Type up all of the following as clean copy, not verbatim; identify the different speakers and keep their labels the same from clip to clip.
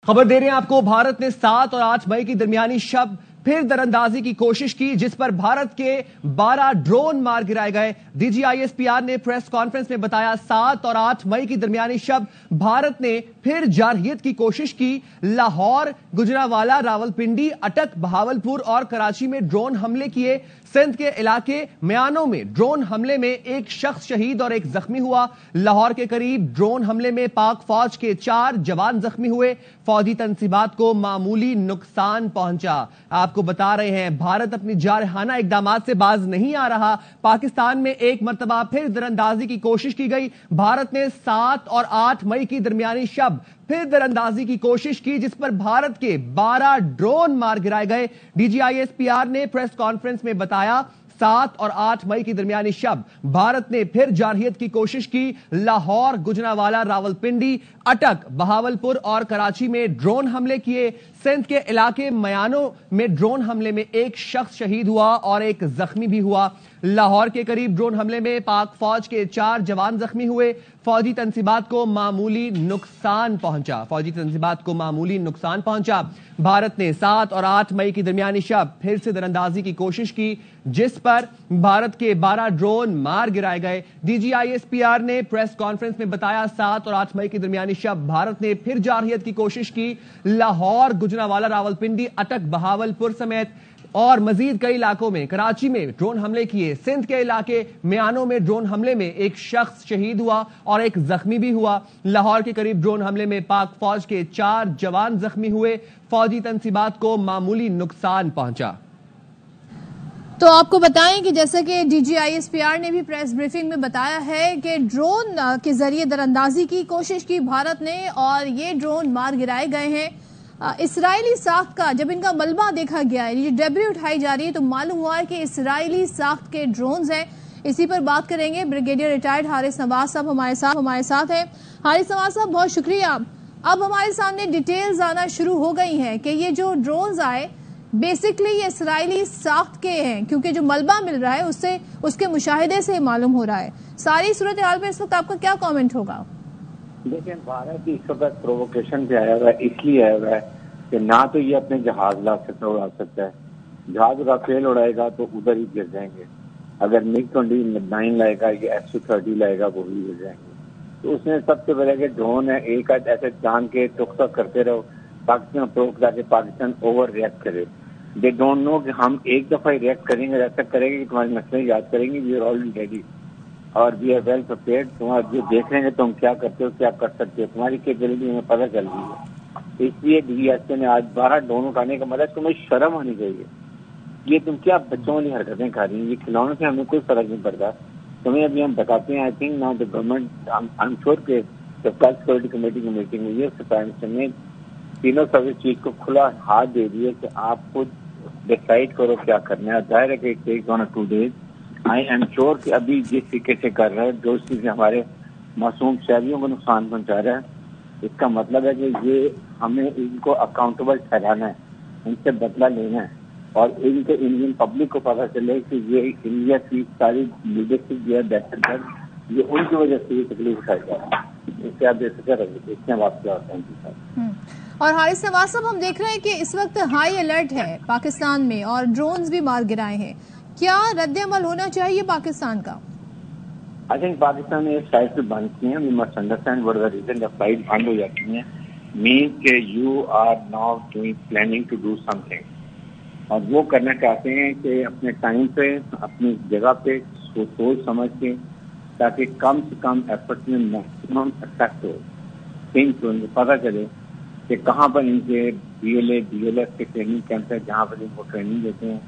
Speaker 1: خبر دے رہے ہیں آپ کو، بھارت نے 7 اور 8 مئی کی درمیانی شب پھر دراندازی کی کوشش کی، جس پر بھارت کے 12 ڈرون مار گرائے گئے۔ D G I S P R نے پریس کانفرنس میں بتایا 7 اور 8 مئی کی درمیانی شب بھارت نے پھر جارحیت کی کوشش کی۔ لاہور، گجرانوالہ، راولپنڈی، اٹک، بہاولپور اور کراچی میں ڈرون حملے کیے۔ سندھ کے علاقے میانوں میں ڈرون حملے میں ایک شخص شہید اور ایک زخمی ہوا۔ لاہور کے قریب ڈرون حملے میں پاک فوج کے 4 جوان زخمی ہوئے۔ فوجی تنصیبات کو معمولی نقصان پہنچا۔ آپ کو بتا رہے ہیں بھارت اپنی جارحانہ اقدامات سے باز نہیں آ رہا۔ پاکستان میں ایک مرتبہ پھر دراندازی کی کوشش کی گئی۔ بھارت نے 7 اور 8 مئی کی درمیانی شب پھر دراندازی کی کوشش کی، جس پر بھارت کے 12 ڈرون مار گرائے گئے۔ D G I S P R نے پریس کانفرنس میں بتایا 7 اور 8 مئی کی درمیانی شب بھارت نے پھر جارحیت کی کوشش کی۔ لاہور، گجرانوالہ، راولپنڈی، اٹک، بہاولپور اور کراچی میں ڈرون حملے کیے۔ سندھ کے علاقے میانوں میں ڈرون حملے میں ایک شخص شہید ہوا اور ایک زخمی بھی ہوا۔ لاہور کے قریب ڈرون حملے میں پاک فوج کے 4 جوان زخمی ہوئے۔ فوجی تنصیبات کو معمولی نقصان پہنچا۔ بھارت نے 7 اور 8 مئی کی درمیانی شب پھر سے دراندازی کی کوشش کی، جس پر بھارت کے 12 ڈرون مار گرائے گئے۔ D G I S P R نے پریس کانفرنس میں بتایا 7 اور 8 مئی کی درمیانی شب بھارت نے پھر جارحیت کی کوشش کی۔ لاہور، گجرانوالہ، راولپنڈی، اٹک، بہاولپور سمیت اور مزید کئی علاقوں میں، کراچی میں ڈرون حملے کیے۔ سندھ کے علاقے میانوں میں ڈرون حملے میں ایک شخص شہید ہوا اور ایک زخمی بھی ہوا۔ لاہور کے قریب ڈرون حملے میں پاک فوج کے 4 جوان زخمی ہوئے۔ فوجی تنصیبات کو معمولی نقصان پہنچا۔
Speaker 2: تو آپ کو بتائیں کہ جیسا کہ D G I S P R نے بھی پریس بریفنگ میں بتایا ہے کہ ڈرون کے ذریعے دراندازی کی کوشش کی بھارت نے اور یہ ڈرون مار گرائے گئے ہیں۔ اسرائیلی ساخت کا جب ان کا ملبہ دیکھا گیا ہے، یہ ڈیبری اٹھائی جا رہی ہے تو معلوم ہوا ہے کہ اسرائیلی ساخت کے ڈرونز ہیں۔ اسی پر بات کریں گے، بریگیڈیئر ریٹائرڈ حارث نواز صاحب ہمارے ساتھ ہیں۔ حارث نواز صاحب بہت شکریہ۔ اب ہمارے سامنے ڈیٹیلز آنا شروع ہو گئی ہیں کہ یہ جو ڈرونز آئے بیسکلی یہ اسرائیلی ساخت کے ہیں، کیونکہ جو ملبہ مل رہا ہے اس کے مشاہدے سے معلوم ہو رہا ہے۔ ساری صورتحال پر اس وقت آپ کا کیا کامنٹ ہوگا؟
Speaker 3: دیکھیں، بھارت اس وقت پرووکیشن پہ آیا ہوا ہے، اس لیے آیا ہوا ہے کہ نہ تو یہ اپنے جہاز اڑا سکتا ہے، جہاز رافیل اڑائے گا تو ادھر ہی گر جائیں گے، اگر MiG-29 لائے گا یا F-230 لائے گا وہ بھی گر جائیں گے۔ تو اس نے سب سے پہلے کہ ڈرون ہے ایک ایسے جان کے ٹکسا کرتے رہو پاکستان اپروچ لا کے پاکستان اوور ریئیکٹ کرے۔ دے ڈونٹ نو کہ ہم ایک دفعہ ہی ریئیکٹ کریں گے، ایسا کریں گے کہ تمہارے مسئلے یاد کریں گے، وی آر آلریڈی ریڈی اور وی آر ویل پریپیئرڈ۔ تمہارا جو دیکھ لیں گے تم کیا کرتے ہو، کیا کر سکتے ہو، تمہاری کیپیبلٹی ہمیں پتہ چل رہی ہے۔ اس لیے ڈی ایس پی نے آج 12 ڈرون اٹھانے کا مطلب تمہیں شرم آنی چاہیے۔ یہ تم کیا بچوں والی حرکتیں کر رہی ہیں، یہ کھلونوں سے ہمیں کوئی فرق نہیں پڑتا تمہیں۔ ابھی ہم بتاتے ہیں، I think now the government, I am sure کہ جب کل سیکورٹی کمیٹی کی میٹنگ ہوئی ہے، پرائم منسٹر نے تینوں سروس چیف کو کھلا ہاتھ دے دیا کہ آپ خود ڈیسائیڈ کرو کیا کرنا ہے۔ ظاہر ہے کہ it takes 1 or 2 days۔ I am sure کہ ابھی جس طریقے سے کر رہا ہے، جو چیزیں ہمارے معصوم شہریوں کو نقصان پہنچا رہا ہے، اس کا مطلب ہے کہ یہ ہمیں ان کو اکاؤنٹیبل ٹھہرانا ہے، ان سے بدلہ لینا ہے اور ان کے انڈین پبلک کو پتہ چلے کہ یہ انڈیا کی ساری لیڈرشپ جو ہے دہشت گرد، یہ ان کی وجہ سے یہ تکلیف اٹھائی جا رہی ہے۔ اس سے آپ دیکھ سکتے ہیں، دیکھتے ہیں آپ کیا ہوتا ہے۔
Speaker 2: اور حارث نواز صاحب، ہم دیکھ رہے ہیں کہ اس وقت ہائی الرٹ ہے پاکستان میں اور ڈرونز بھی مار گرائے ہیں، کیا رد عمل ہونا چاہیے پاکستان کا؟
Speaker 3: آئی تھنک پاکستان نے ایک سائڈ سے بند کی ہیں، we must understand what is the reason جب فلائٹ بند ہو جاتی ہیں، مینس کہ you are now planning to do something, اور وہ کرنا چاہتے ہیں کہ اپنے ٹائم پہ اپنی جگہ پہ سوچ سمجھ کے، تاکہ کم سے کم ایفرٹ میں میکسیمم افیکٹ ہو، تھنک ان کو پتہ چلے کہ کہاں پر ان کے BLS کے ٹریننگ کیمپ ہے جہاں پر ان کو ٹریننگ دیتے ہیں،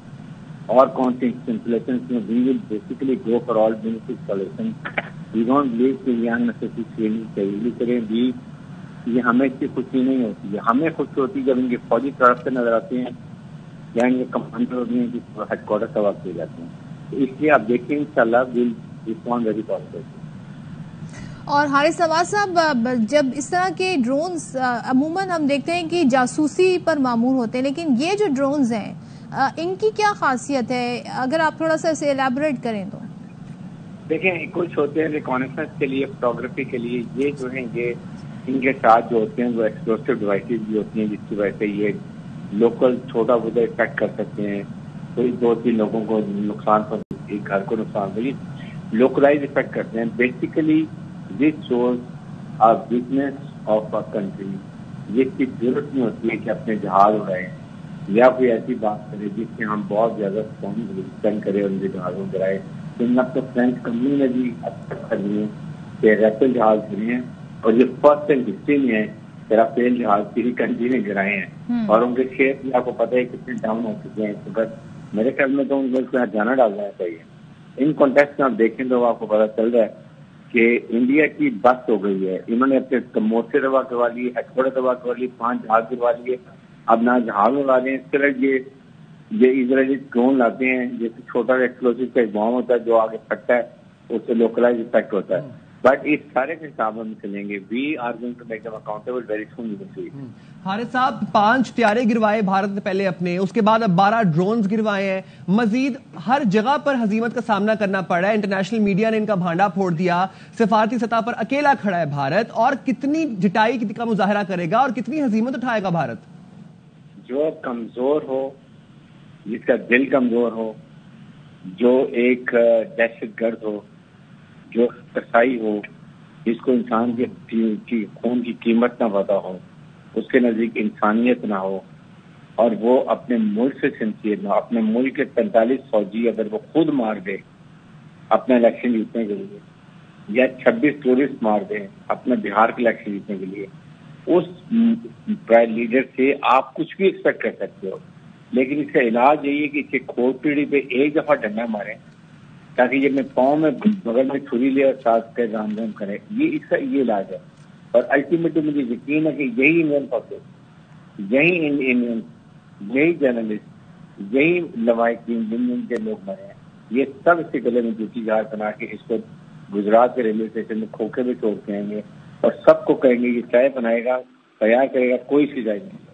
Speaker 3: اور کون سی انسٹالیشنز میں we will basically go for all benefit solution. We don't believe کہ یہ اننیسیسری ٹریننگ چاہیے کریں بھی، یہ ہمیں اس کی خوشی نہیں ہوتی ہے۔ ہمیں خوشی ہوتی ہے جب ان کے فوجی طرف سے نظر آتے ہیں یا ان کے کمانڈر ہوتے ہیں جس ہیڈ کوارٹر سے واقع ہو جاتے ہیں، تو اس لیے آپ دیکھیں انشاءاللہ ول ریسپونڈ ویری پازیٹیولی۔
Speaker 2: اور حارث نواز صاحب، جب اس طرح کے ڈرونز عموماً ہم دیکھتے ہیں کہ جاسوسی پر معمور ہوتے ہیں، لیکن یہ جو ڈرونز ہیں ان کی کیا خاصیت ہے، اگر آپ تھوڑا سا اسے ایلیبوریٹ کریں تو؟
Speaker 3: دیکھیں، کچھ ہوتے ہیں ریکانیسنس کے لیے، فوٹوگرافی کے لیے، یہ جو ہیں یہ ان کے ساتھ جو ہوتے ہیں وہ ایکسپلوسیو ڈیوائسز بھی ہوتی ہیں جس کی وجہ سے یہ لوکل چھوٹا بوٹا افیکٹ کر سکتے ہیں. کوئی 2-3 لوگوں کو نقصان پہنچ, ایک گھر کو نقصان پہنچ, لوکلائز افیکٹ کرتے ہیں. Basically this shows a weakness of a country. جس کی ضرورت نہیں ہوتی ہے کہ اپنے جہاز اڑائیں یا کوئی ایسی بات کرے جس سے ہم بہت زیادہ اسپینڈ کریں اور ان کے جہازوں گرائے. تو ان اب تو فرینچ کمپنی نے بھی اب تک کر لی ہے کہ رافیل جہاز گرے ہیں, اور یہ فرسٹ ٹائم ہسٹری میں ہے کہ رافیل جہاز کسی کنٹری نے گرائے ہیں, اور ان کے شیئر بھی آپ کو پتہ ہے کتنے ڈاؤن ہو چکے ہیں. تو بس میرے خیال میں تو ان کو یہاں جانا ڈالنا چاہیے. ان کانٹیکس میں آپ دیکھیں تو آپ کو پتا چل رہا ہے کہ انڈیا کی بس ہو گئی ہے. انہوں نے اپنے موٹر دبا کروا لی, ایکسپورٹ دبا کروا لی, 5 جہاز کروا لیے. اب نہ جہاز اڑا رہے ہیں. اس طرح یہ اسرائیلی ڈرون لاتے ہیں جیسے چھوٹا ایکسپلوسیو کا ایک بام ہوتا ہے جو آگے پھٹتا ہے, اس سے لوکلائز افیکٹ ہوتا ہے. بٹ اس سارے کے حساب ہم چلیں گے. We are going to make them accountable very soon.
Speaker 1: Haris sahib 5 طیارے گروائے بھارت نے پہلے اپنے, اس کے بعد اب 12 ڈرونز گروائے ہیں. مزید ہر جگہ پر ہزیمت کا سامنا کرنا پڑا ہے. انٹرنیشنل میڈیا نے ان کا بھانڈا پھوڑ دیا. سفارتی سطح پر اکیلا کھڑا ہے بھارت, اور کتنی جٹائی کا مظاہرہ کرے گا اور کتنی ہزیمت اٹھائے گا بھارت؟
Speaker 3: جو کمزور ہو, جس کا دل کمزور ہو, جو ایک دہشت گرد ہو, جو کسائی ہو, جس کو انسان کی خون کی قیمت نہ پتا ہو, اس کے نزدیک انسانیت نہ ہو, اور وہ اپنے ملک سے سنسیئر نہ ہو. اپنے ملک کے 45 فوجی اگر وہ خود مار دے اپنا الیکشن جیتنے کے لیے, یا 26 ٹورسٹ مار دیں اپنے بہار کے الیکشن جیتنے کے لیے, اس پرائم لیڈر سے آپ کچھ بھی ایکسپیکٹ کر سکتے ہو. لیکن اس کا علاج یہی ہے کہ اسے کھوٹ پیڑھی پہ ایک دفعہ ڈنڈا ماریں تاکہ جب میں پاؤں میں بغل میں چھری لے اور ساتھ کے رام رام کرے. یہ اس کا یہ علاج ہے. اور الٹیمیٹلی مجھے یقین ہے کہ یہی انڈین پبلک, یہی انڈین, یہی جرنلسٹ, یہی لوائقین جن کے لوگ مرے ہیں, یہ سب اس کے گلے میں جوتی جہاز بنا کے اس کو گجرات کے ریلوے اسٹیشن میں کھوکھے میں چھوڑ کے آئیں گے, اور سب کو کہیں گے یہ چائے بنائے گا, تیار کرے گا, کوئی سی جائے نہیں.